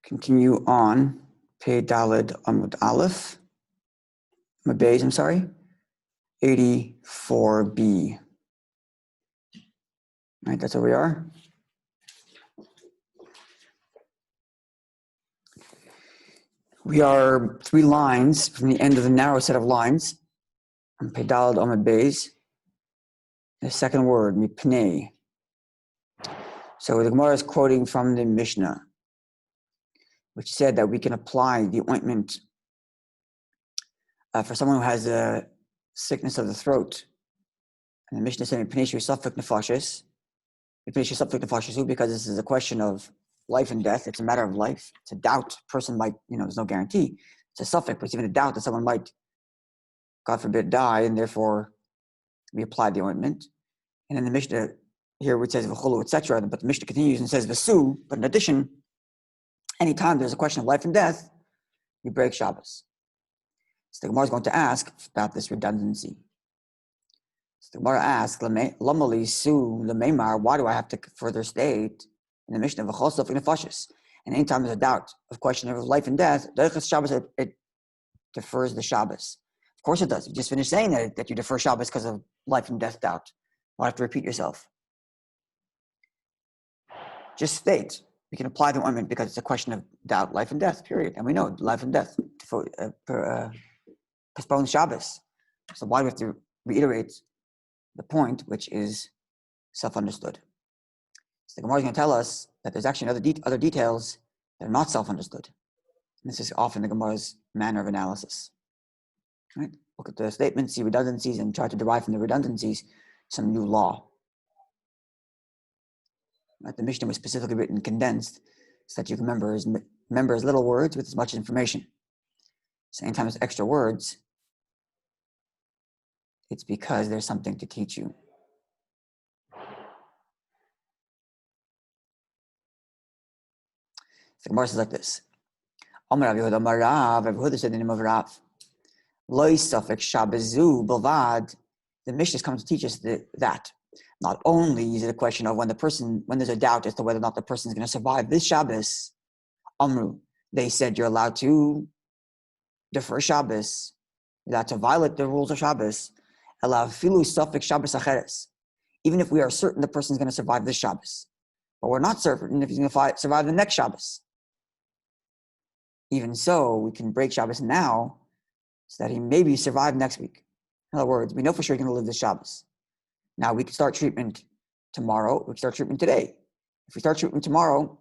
Continue on. Pei Daled Amud Aleph. Mabeis, I'm sorry. 84b. All right, that's where we are. We are 3 lines from the end of the narrow set of lines on Pei Daled Amud Beis. The second word, mipnei. So the Gemara is quoting from the Mishnah, which said that we can apply the ointment for someone who has a sickness of the throat. And the Mishnah said, because this is a question of life and death. It's a matter of life. It's a doubt. A person might, there's no guarantee. It's a suffix, but it's even a doubt that someone might, God forbid, die, and therefore we apply the ointment. And then the Mishnah here, which says v'cholu, etc., but the Mishnah continues and says v'su, but in addition, anytime there's a question of life and death, you break Shabbos. So the Gemara is going to ask about this redundancy. So the Gemara asks, Lamali su lemeimar, why do I have to further state in the Mishnah v'chol sofek nefashis? And anytime there's a doubt of question of life and death, Shabbos, it defers the Shabbos. Of course it does. You just finished saying that you defer Shabbos because of life and death doubt. Why have to repeat yourself? Just state. We can apply the ointment because it's a question of doubt, life and death, period. And we know life and death postpone Shabbos. So why do we have to reiterate the point, which is self-understood? So the Gemara is going to tell us that there's actually other details that are not self-understood. And this is often the Gemara's manner of analysis. Right? Look at the statement, see redundancies, and try to derive from the redundancies some new law. Right? The Mishnah was specifically written condensed so that you can remember as little words with as much information. So anytime there's extra words, it's because there's something to teach you. The Gemara says like this. Amar Rabbi Yehuda Amar Rav, Rabbi Yehuda said the name of Rav. Lo safek shabazu bilvad. The Mishnah is coming to teach us that not only is it a question of when there's a doubt as to whether or not the person is going to survive this Shabbos, Amru, they said you're allowed to defer Shabbos, you're allowed to violate the rules of Shabbos, allow filu safek Shabbos acheres, even if we are certain the person is going to survive this Shabbos, but we're not certain if he's going to survive the next Shabbos. Even so, we can break Shabbos now so that he maybe survive next week. In other words, we know for sure he's going to live this Shabbos. Now, we can start treatment tomorrow. We can start treatment today. If we start treatment tomorrow,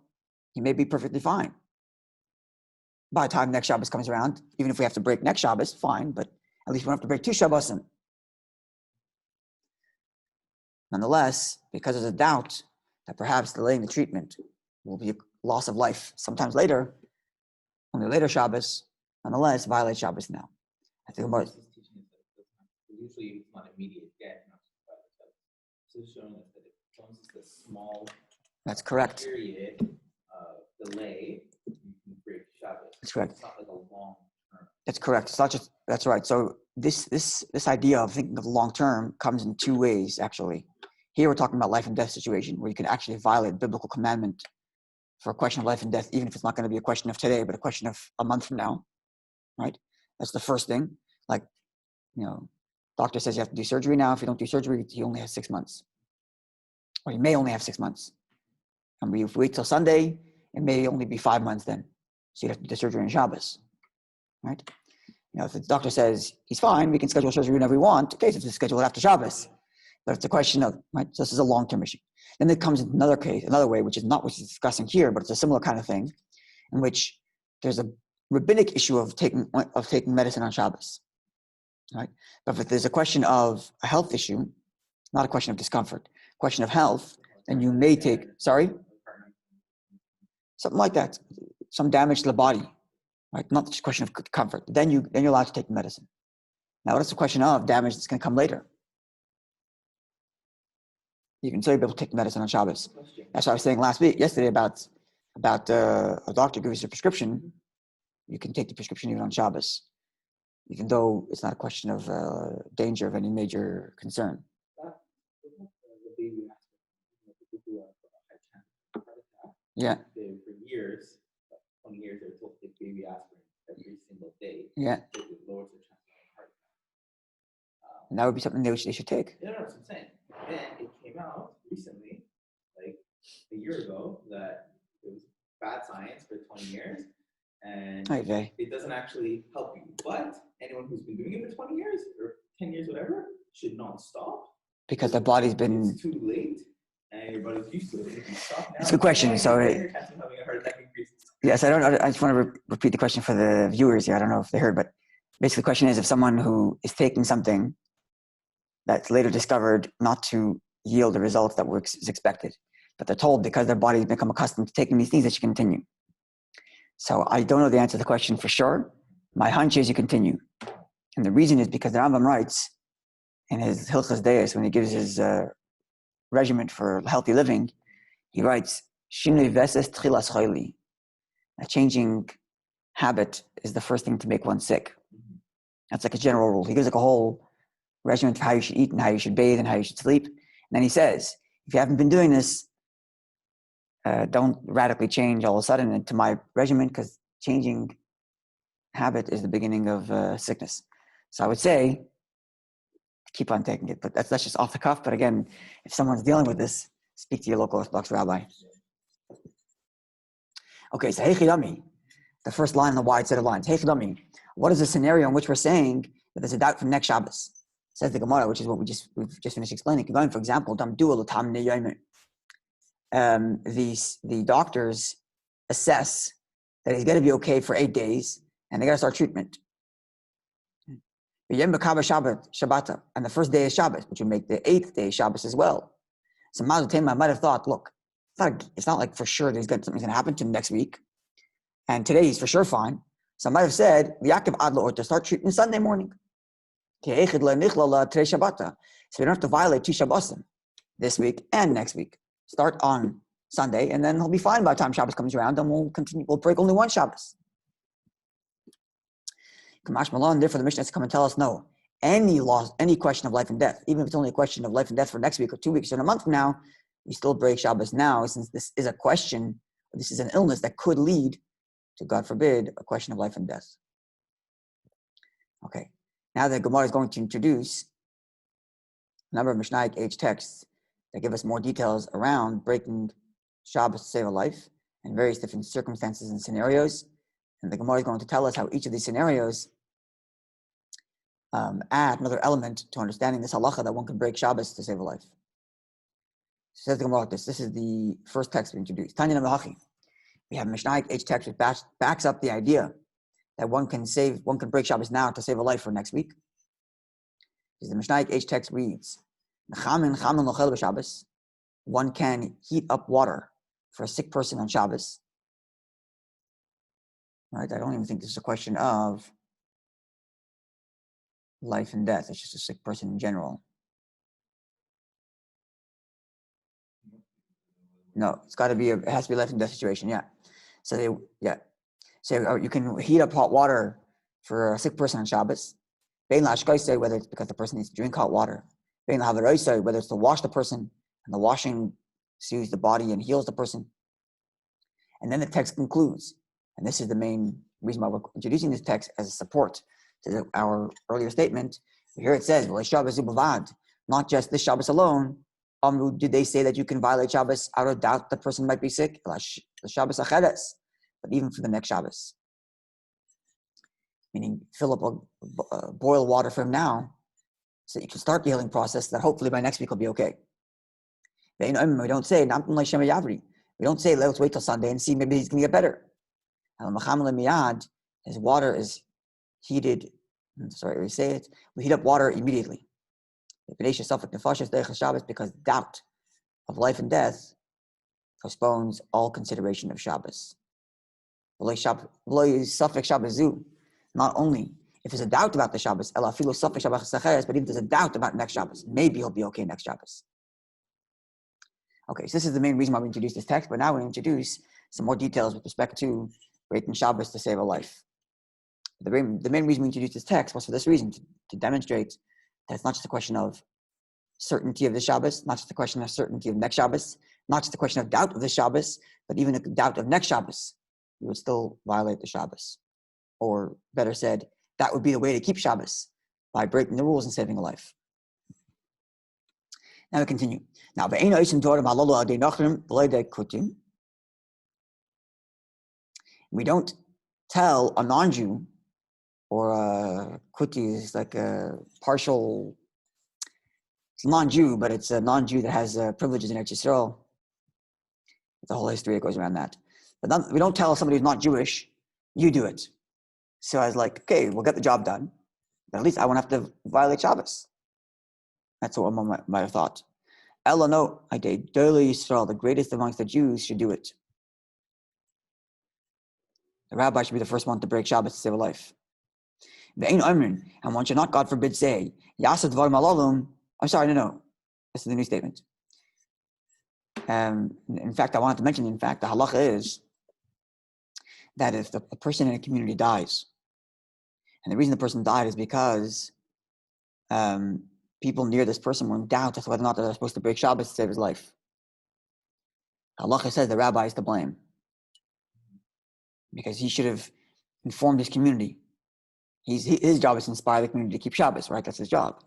he may be perfectly fine. By the time next Shabbos comes around, even if we have to break next Shabbos, fine, but at least we don't have to break 2 Shabbosim. Nonetheless, because there's a doubt that perhaps delaying the treatment will be a loss of life sometimes later, on the later Shabbos, nonetheless, violate Shabbos now. I think about usually it's not immediate death, not so it's showing us that once it's a small that's correct. Period delay, you can break Shabbos. That's correct. It's not like a long term. That's correct. It's not just that's right. So this idea of thinking of long term comes in 2 ways actually. Here we're talking about life and death situation where you can actually violate biblical commandment for a question of life and death, even if it's not going to be a question of today, but a question of a month from now. Right? That's the first thing. Like, doctor says you have to do surgery now. If you don't do surgery, he only has 6 months. Or he may only have 6 months. And we wait till Sunday, it may only be 5 months then. So you'd have to do the surgery on Shabbos. Right? If the doctor says he's fine, we can schedule surgery whenever we want. Okay, so just schedule it after Shabbos. But it's a question of, right, so this is a long-term issue. Then there comes another way, which is not what he's discussing here, but it's a similar kind of thing, in which there's a rabbinic issue of taking medicine on Shabbos. Right? But if there's a question of a health issue, not a question of discomfort, question of health, then you may take, something like that, some damage to the body, right? Not just a question of comfort. Then you're allowed to take the medicine. Now, what's the question of damage that's going to come later? You can still be able to take the medicine on Shabbos. That's what I was saying yesterday about a doctor gives you a prescription. You can take the prescription even on Shabbos, even though it's not a question of danger of any major concern. Yeah. For years, 20 maybe aspirin every single day, Yeah. it lowers the chance of heart attack. And that would be something they should take. Yeah, no, that's what I'm saying. Then it came out recently, like a year ago, that it was bad science for 20 years, and Okay. it doesn't actually help you. But anyone who's been doing it for 20 years or 10 years, whatever, should not stop. Because their body's been... It's too late, and your body's used to it. If you stop now, it's a good question. So, your chance of having a heart attack increases. yes, I just want to repeat the question for the viewers here. I don't know if they heard, but basically the question is, if someone who is taking something that's later discovered not to yield the results that is expected, but they're told because their body's become accustomed to taking these things that you continue. So I don't know the answer to the question for sure. My hunch is you continue. And the reason is because the Rambam writes in his Hilchas Deis, when he gives his regimen for healthy living, he writes, Shinui veses tchilas choili. A changing habit is the first thing to make one sick. That's like a general rule. He gives like a whole regimen for how you should eat and how you should bathe and how you should sleep. And then he says, if you haven't been doing this, don't radically change all of a sudden into my regimen, because changing habit is the beginning of sickness. So I would say keep on taking it, but that's just off the cuff. But again, if someone's dealing with this, speak to your local Orthodox rabbi. Okay, so Heichidami, the first line in the wide set of lines. Heichidami, what is the scenario in which we're saying that there's a doubt from next Shabbos? Says the Gemara, which is what we've just finished explaining. Going, for example, the doctors assess that he's going to be okay for 8 days, and they got to start treatment. And the first day is Shabbos, which would make the 8th day Shabbos as well. So I might have thought, look, it's not like for sure that something's going to happen to him next week, and today he's for sure fine. So I might have said, to start treatment Sunday morning. So we don't have to violate 2 Shabbosim this week and next week. Start on Sunday, and then he'll be fine by the time Shabbos comes around, and we'll break only 1 Shabbos. Kamash Malon, therefore the Mishnah has to come and tell us, no, any question of life and death, even if it's only a question of life and death for next week or 2 weeks or a month from now, we still break Shabbos now, since this is a question, this is an illness that could lead to, God forbid, a question of life and death. Okay, now the Gemara is going to introduce a number of Mishnaic age texts that give us more details around breaking Shabbos to save a life and various different circumstances and scenarios. And the Gemara is going to tell us how each of these scenarios add another element to understanding this halacha that one can break Shabbos to save a life. Says the Gemara like this. This is the first text we introduced. Tanya Namahachi. We have Mishnaic age text which backs up the idea that one can break Shabbos now to save a life for next week. Because the Mishnaic age text reads, one can heat up water for a sick person on Shabbos. Right? I don't even think this is a question of life and death. It's just a sick person in general. No, it has to be a life and death situation. Yeah. So you can heat up hot water for a sick person on Shabbos. Whether it's because the person needs to drink hot water. Whether it's to wash the person, and the washing soothes the body and heals the person. And then the text concludes, and this is the main reason why we're introducing this text as a support to our earlier statement. Here it says, not just this Shabbos alone. Did they say that you can violate Shabbos out of doubt the person might be sick? But even for the next Shabbos. Meaning, fill up boil water for him now, so you can start the healing process that hopefully by next week will be okay. We don't say, let's wait till Sunday and see, maybe he's going to get better. His water is heated. We heat up water immediately. Because doubt of life and death postpones all consideration of Shabbos. Not only if there's a doubt about the Shabbos, but even if there's a doubt about next Shabbos, maybe he'll be okay next Shabbos. Okay, so this is the main reason why we introduced this text, but now we introduce some more details with respect to breaking Shabbos to save a life. The main reason we introduced this text was for this reason, to demonstrate that it's not just a question of certainty of the Shabbos, not just a question of certainty of next Shabbos, not just a question of doubt of the Shabbos, but even a doubt of next Shabbos, you would still violate the Shabbos. or better said, that would be the way to keep Shabbos, by breaking the rules and saving a life. Now we continue. Now, we don't tell a non-Jew, or a kuti is like a partial, it's non-Jew, but it's a non-Jew that has privileges in Eretz Yisrael. The whole history that goes around that. But we don't tell somebody who's not Jewish, you do it. So I was like, okay, we'll get the job done, but at least I won't have to violate Shabbos. That's what one might have thought. Ella, no, I did. Doli Yisrael, the greatest amongst the Jews, should do it. The rabbi should be the first one to break Shabbos to save a life. And one should not, God forbid, say, Yasad var malalum. I'm sorry, no. This is the new statement. In fact, I wanted to mention, the halacha is that if a person in a community dies, and the reason the person died is because people near this person were in doubt as to whether or not they're supposed to break Shabbos to save his life, halacha says the rabbi is to blame, because he should have informed his community. His job is to inspire the community to keep Shabbos, right? That's his job.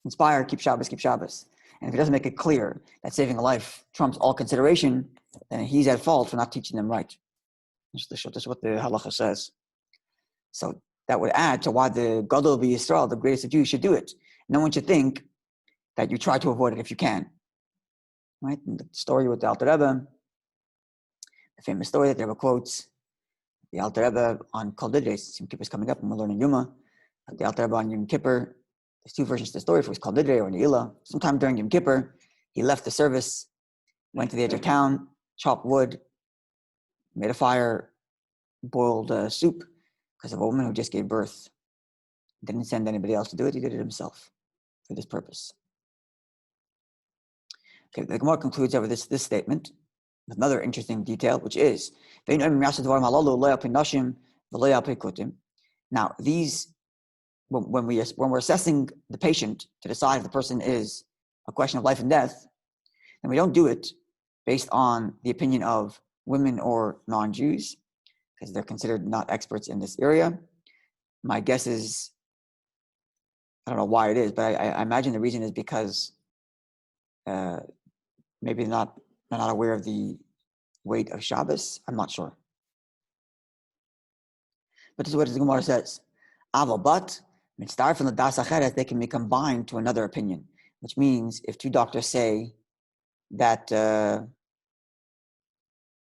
Inspire, keep Shabbos, keep Shabbos. And if he doesn't make it clear that saving a life trumps all consideration, then he's at fault for not teaching them right. This is what the halacha says. So that would add to why the Gadol Yisrael, the greatest of Jews, should do it. No one should think that you try to avoid it if you can. Right? And the story with the Alter Rebbe, the famous story that the Rebbe quotes, the Alter Rebbe on Kol Nidre, Yom Kippur is coming up and we're learning Yoma. The Alter Rebbe on Yom Kippur, there's two versions of the story, if it was Kol Nidre or Ne'ilah. Sometime during Yom Kippur, he left the service, went to the edge of town, chopped wood, made a fire, boiled soup, because of a woman who just gave birth. Didn't send anybody else to do it, he did it himself for this purpose. Okay, the Gemara concludes over this statement with another interesting detail, which is, now these, when we're assessing the patient to decide if the person is a question of life and death, then we don't do it based on the opinion of women or non-Jews, because they're considered not experts in this area. My guess is, I don't know why it is, but I imagine the reason is because maybe they're not aware of the weight of Shabbos. I'm not sure. But this is what the Gemara says. But mitzvah from the das acheres, they can be combined to another opinion, which means if two doctors say that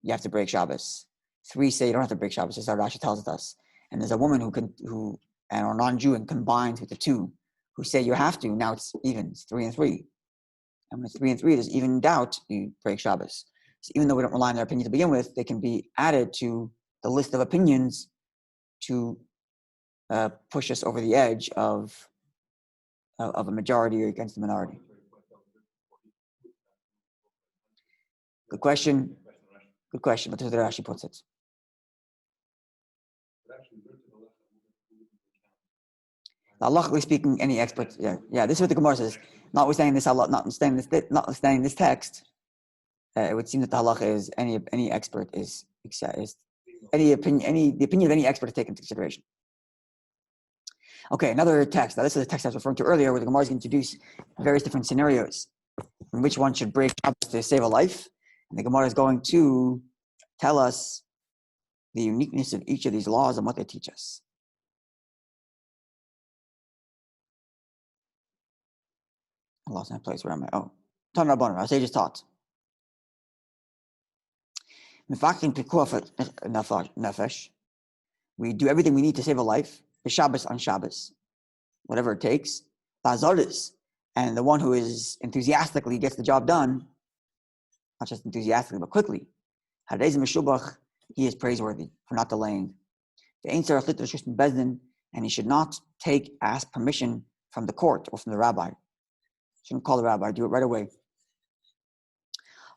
you have to break Shabbos, three say you don't have to break Shabbos, as our Rashi tells us, and there's a woman who or non-Jew and combines with the two who say you have to. Now it's even. It's 3 and 3. And when it's 3 and 3, there's even doubt you break Shabbos. So even though we don't rely on their opinion to begin with, they can be added to the list of opinions to push us over the edge of a majority against the minority. Good question. Good question. But here's the Rashi puts it. Halachically speaking, any expert, yeah. This is what the Gemara says. Notwithstanding this text, it would seem that the halacha is any expert is the opinion of any expert is taken into consideration. Okay, another text. Now this is a text I was referring to earlier, where the Gemara is going to introduce various different scenarios in which one should break up to save a life, and the Gemara is going to tell us the uniqueness of each of these laws and what they teach us. I lost my place. Where am I? Oh, Tan Rabbanon, our sages taught. Pikuach Nefesh. We do everything we need to save a life. Shabbos on Shabbos, whatever it takes. And the one who is enthusiastically gets the job done, not just enthusiastically, but quickly. He is praiseworthy for not delaying. And he should not ask permission from the court or from the rabbi. Shouldn't call the rabbi, do it right away.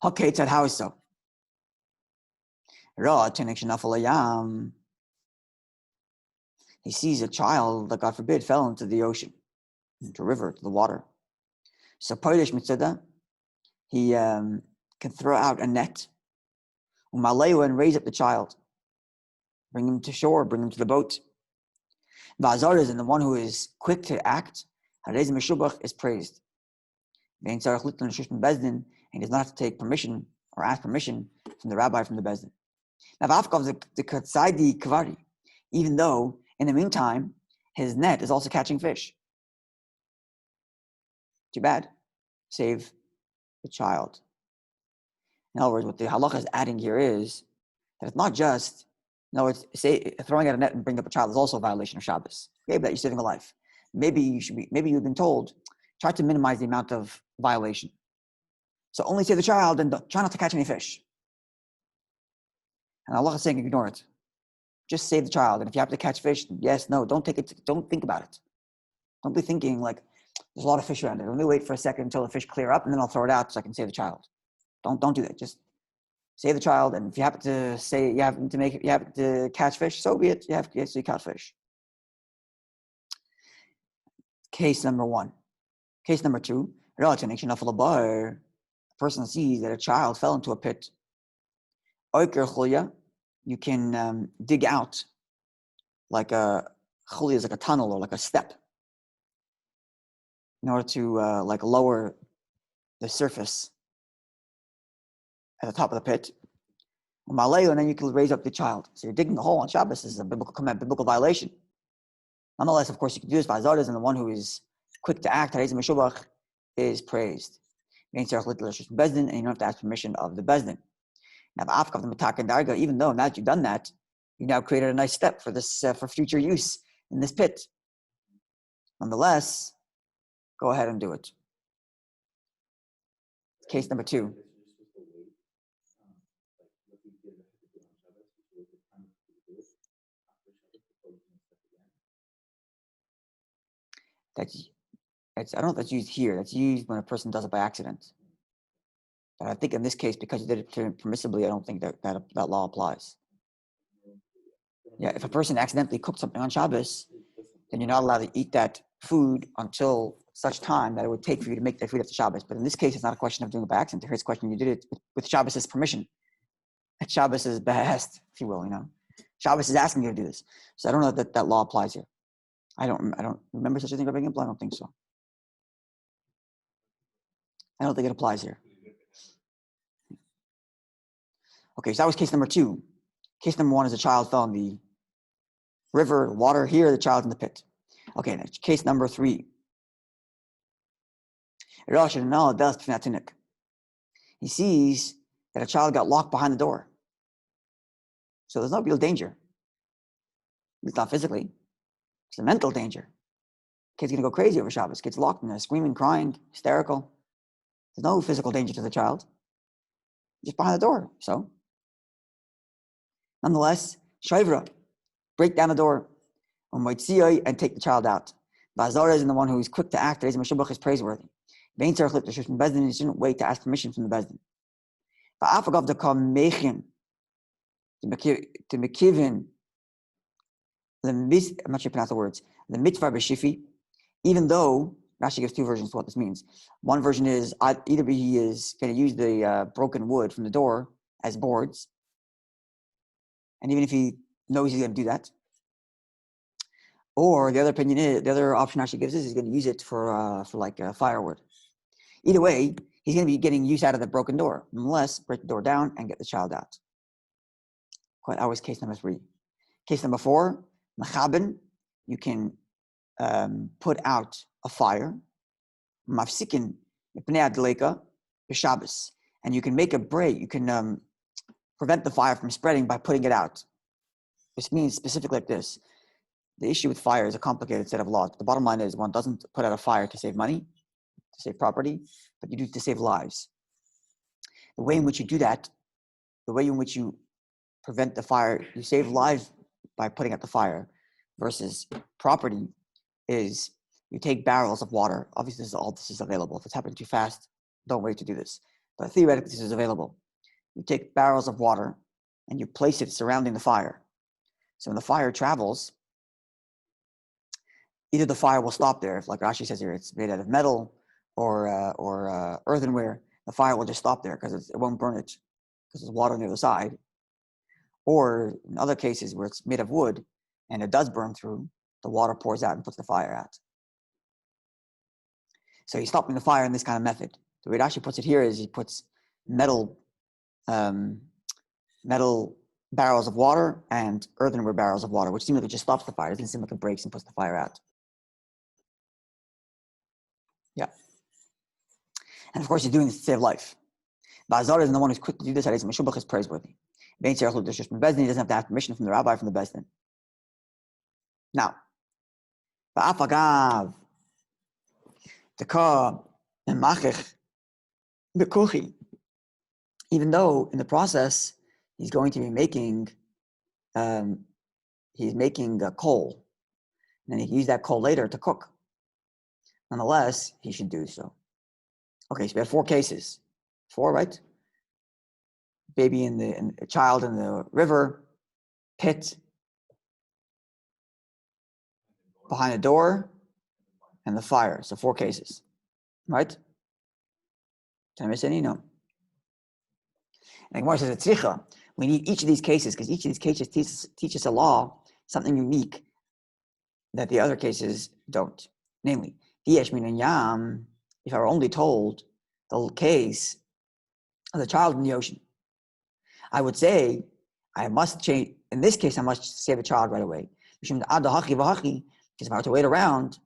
Okay, said, how is so? He sees a child that, God forbid, fell into the ocean, into a river, to the water. So Polish mitzvah, he can throw out a net, and raise up the child. bring him to shore, bring him to the boat. Va'azar and the one who is quick to act, harei meshubach, is praised. And he does not have to take permission or ask permission from the rabbi, from the bezdin. Now, even though in the meantime his net is also catching fish. Too bad. Save the child. In other words, what the halacha is adding here is that it's not just, in other words, say throwing out a net and bringing up a child is also a violation of Shabbos. Maybe that you're saving a life. Maybe you've been told, try to minimize the amount of violation. So only save the child and try not to catch any fish. And Allah is saying, ignore it. Just save the child. And if you have to catch fish, yes, no, don't take it. Don't think about it. Don't be thinking like there's a lot of fish around it. Let me wait for a second until the fish clear up, and then I'll throw it out so I can save the child. Don't do that. Just save the child. And if you happen to say you happen to catch fish, so be it. You catch fish. Case number 1. Case number 2. A person sees that a child fell into a pit. You can dig out like a chulya is like a tunnel or like a step in order to like lower the surface at the top of the pit. And then you can raise up the child. So you're digging the hole on Shabbos. This is a biblical command, biblical violation. Nonetheless, of course, you can do this by Zaras, and the one who is quick to act, is praised. And you don't have to ask permission of the bezdin. Now, even though now that you've done that, you now created a nice step for this for future use in this pit. Nonetheless, go ahead and do it. Case number 2. I don't know if that's used here. That's used when a person does it by accident. But I think in this case, because you did it permissibly, I don't think that law applies. Yeah, if a person accidentally cooked something on Shabbos, then you're not allowed to eat that food until such time that it would take for you to make that food after Shabbos. But in this case, it's not a question of doing it by accident. Here's a question: you did it with Shabbos' permission, at Shabbos' behest, if you will. Shabbos is asking you to do this. So I don't know that law applies here. I don't remember such a thing, Rabbi. I don't think so. I don't think it applies here. Okay, so that was case number 2. Case number 1 is a child fell in the river, water. Here, the child's in the pit. Okay, next, case number 3. He sees that a child got locked behind the door. So there's no real danger. It's not physically. It's a mental danger. Kid's going to go crazy over Shabbos. Kid's locked in there, screaming, crying, hysterical. There's no physical danger to the child. Just behind the door. So, nonetheless, shaivra, break down the door, and take the child out. Vazar is the one who is quick to act. Is praiseworthy. You shouldn't wait to ask permission from the bezdin. To mekivin, I'm not sure to pronounce the words. The mitzvah b'shifi, even though Rashi gives 2 versions of what this means. One version is either he is going to use the broken wood from the door as boards, and even if he knows he's going to do that, or the other option Rashi gives is he's going to use it for firewood. Either way, he's going to be getting use out of the broken door. Nonetheless, break the door down and get the child out. That was case number 3. Case number 4, mechaben, you can put out a fire. Mafsikin mipnei adleika b'Shabbos, and you can make a break. You can prevent the fire from spreading by putting it out. This means specifically like this. The issue with fire is a complicated set of laws. But the bottom line is one doesn't put out a fire to save money, to save property, but you do it to save lives. The way in which you do that, the way in which you prevent the fire, you save lives by putting out the fire, versus property is you take barrels of water. Obviously, this is available. If it's happening too fast, don't wait to do this. But theoretically, this is available. You take barrels of water and you place it surrounding the fire. So when the fire travels, either the fire will stop there, if like Rashi says here, it's made out of metal or earthenware, the fire will just stop there because it won't burn it because there's water on the other side. Or in other cases where it's made of wood and it does burn through, the water pours out and puts the fire out. So he's stopping the fire in this kind of method. The way it actually puts it here is he puts metal barrels of water and earthenware barrels of water, which seems like it just stops the fire. It doesn't seem like it breaks and puts the fire out. Yeah. And of course, he's doing this to save life. Ba'azar is the one who's quick to do this. Meshubach is praiseworthy. He doesn't have to have permission from the rabbi, from the bezdin. Now, ba'afagav, Taka, and machich, bekuchi. Even though in the process he's going to be making, coal, and then he can use that coal later to cook. Nonetheless, he should do so. Okay, so we have 4 cases. 4, right? Baby and a child in the river, pit, behind a door, and the fire. So 4 cases, right? Did I miss any? No. And Gemara says, tzricha. We need each of these cases because each of these cases teach us a law, something unique that the other cases don't. Namely, if I were only told the case of the child in the ocean, I would say I must change. In this case, I must save a child right away. Because if I were to wait around,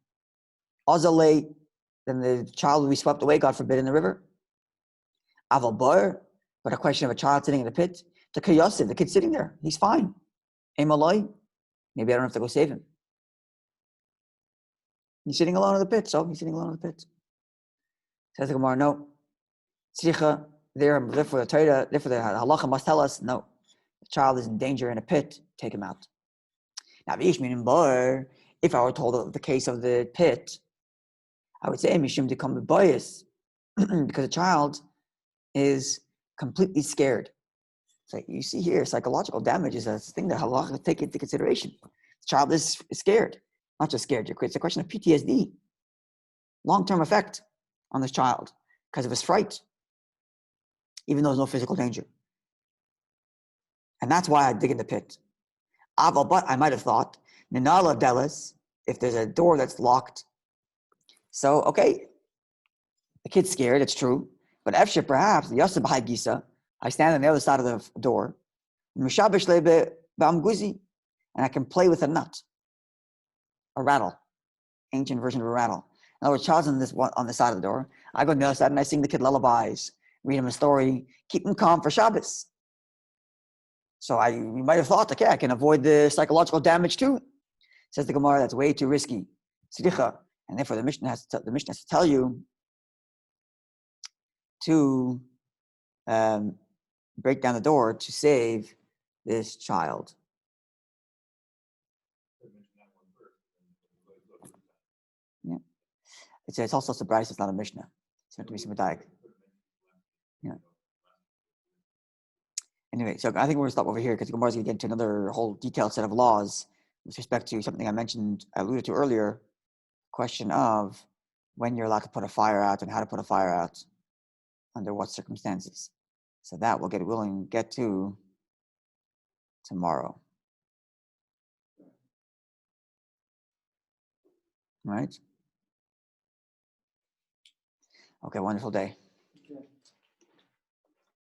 then the child will be swept away, God forbid, in the river. But a question of a child sitting in the pit, the kid's sitting there, he's fine. Maybe I don't have to go save him. He's sitting alone in the pit, so he's sitting alone in the pit. Says the Gemara, no. Tzricha, therefore the Torah, therefore the halacha must tell us, no, the child is in danger in a pit, take him out. Now, if I were told of the case of the pit, I would say mishum to come bias, because a child is completely scared. So you see here, psychological damage is a thing that halacha take into consideration. The child is scared, not just scared. It's a question of PTSD, long-term effect on this child because of his fright, even though there's no physical danger. And that's why I dig in the pit. But I might have thought, Ninala Delis, if there's a door that's locked. So, okay, the kid's scared, it's true. But Efshir, perhaps, Yosef B'hai Gisa, I stand on the other side of the door, and I can play with a nut, a rattle, ancient version of a rattle. In other words, child's on the side of the door. I go on the other side and I sing the kid lullabies, read him a story, keep him calm for Shabbos. So you might have thought, okay, I can avoid the psychological damage too. Says the Gemara, that's way too risky. Tzricha. And therefore the Mishnah has to tell you to break down the door to save this child. Yeah. It's also a surprise it's not a Mishnah. It's meant to be Simadayik. Yeah. Anyway, so I think we're going to stop over here because Gemara is going to get into another whole detailed set of laws with respect to something I alluded to earlier, question of when you're allowed to put a fire out and how to put a fire out, under what circumstances. So that we'll get to tomorrow. Right? Okay, wonderful day.